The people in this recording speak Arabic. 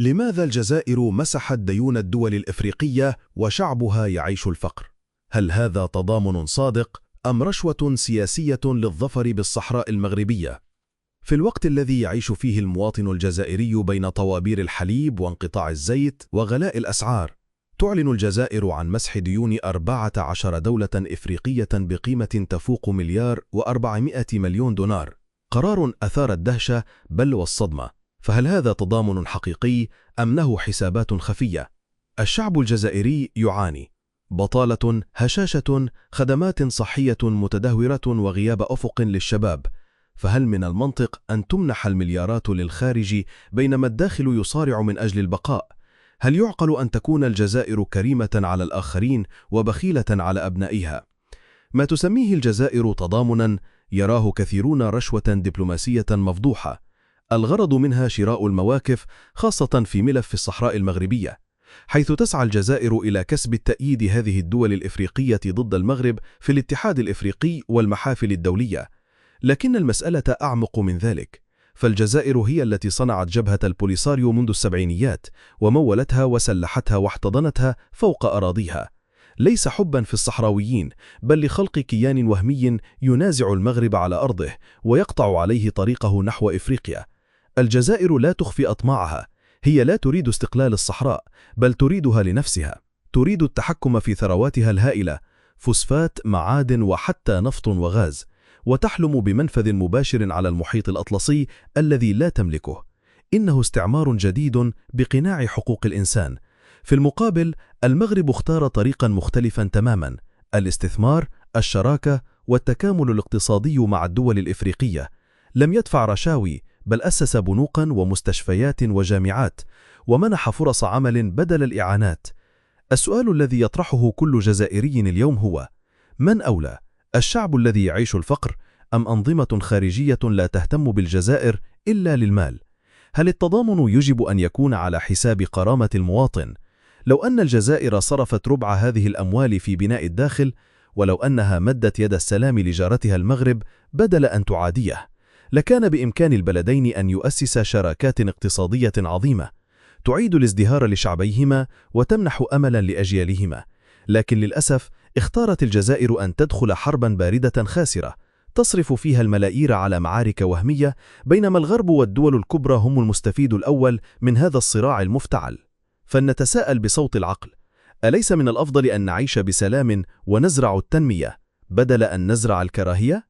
لماذا الجزائر مسحت ديون الدول الإفريقية وشعبها يعيش الفقر؟ هل هذا تضامن صادق أم رشوة سياسية للظفر بالصحراء المغربية؟ في الوقت الذي يعيش فيه المواطن الجزائري بين طوابير الحليب وانقطاع الزيت وغلاء الأسعار، تعلن الجزائر عن مسح ديون 14 دولة إفريقية بقيمة تفوق $1,400,000,000. قرار أثار الدهشة بل والصدمة. فهل هذا تضامن حقيقي أم له حسابات خفية؟ الشعب الجزائري يعاني بطالة، هشاشة، خدمات صحية متدهورة وغياب أفق للشباب. فهل من المنطق أن تمنح المليارات للخارج بينما الداخل يصارع من أجل البقاء؟ هل يعقل أن تكون الجزائر كريمة على الآخرين وبخيلة على أبنائها؟ ما تسميه الجزائر تضامنا يراه كثيرون رشوة دبلوماسية مفضوحة، الغرض منها شراء المواقف، خاصة في ملف الصحراء المغربية، حيث تسعى الجزائر إلى كسب التأييد هذه الدول الإفريقية ضد المغرب في الاتحاد الإفريقي والمحافل الدولية. لكن المسألة أعمق من ذلك، فالجزائر هي التي صنعت جبهة البوليساريو منذ السبعينيات ومولتها وسلحتها واحتضنتها فوق أراضيها، ليس حبا في الصحراويين بل لخلق كيان وهمي ينازع المغرب على أرضه ويقطع عليه طريقه نحو إفريقيا. الجزائر لا تخفي أطماعها، هي لا تريد استقلال الصحراء بل تريدها لنفسها، تريد التحكم في ثرواتها الهائلة، فوسفات، معادن وحتى نفط وغاز، وتحلم بمنفذ مباشر على المحيط الأطلسي الذي لا تملكه. إنه استعمار جديد بقناع حقوق الإنسان. في المقابل، المغرب اختار طريقا مختلفا تماما: الاستثمار، الشراكة، والتكامل الاقتصادي مع الدول الإفريقية. لم يدفع رشاوي بل أسس بنوقا ومستشفيات وجامعات، ومنح فرص عمل بدل الإعانات. السؤال الذي يطرحه كل جزائري اليوم هو: من أولى؟ الشعب الذي يعيش الفقر أم أنظمة خارجية لا تهتم بالجزائر إلا للمال؟ هل التضامن يجب أن يكون على حساب كرامة المواطن؟ لو أن الجزائر صرفت ربع هذه الأموال في بناء الداخل، ولو أنها مدت يد السلام لجارتها المغرب بدل أن تعاديه، لكان بإمكان البلدين أن يؤسس شراكات اقتصادية عظيمة تعيد الازدهار لشعبيهما وتمنح أملا لأجيالهما. لكن للأسف اختارت الجزائر أن تدخل حربا باردة خاسرة تصرف فيها الملايير على معارك وهمية، بينما الغرب والدول الكبرى هم المستفيد الأول من هذا الصراع المفتعل. فلنتساءل بصوت العقل: أليس من الأفضل أن نعيش بسلام ونزرع التنمية بدل أن نزرع الكراهية؟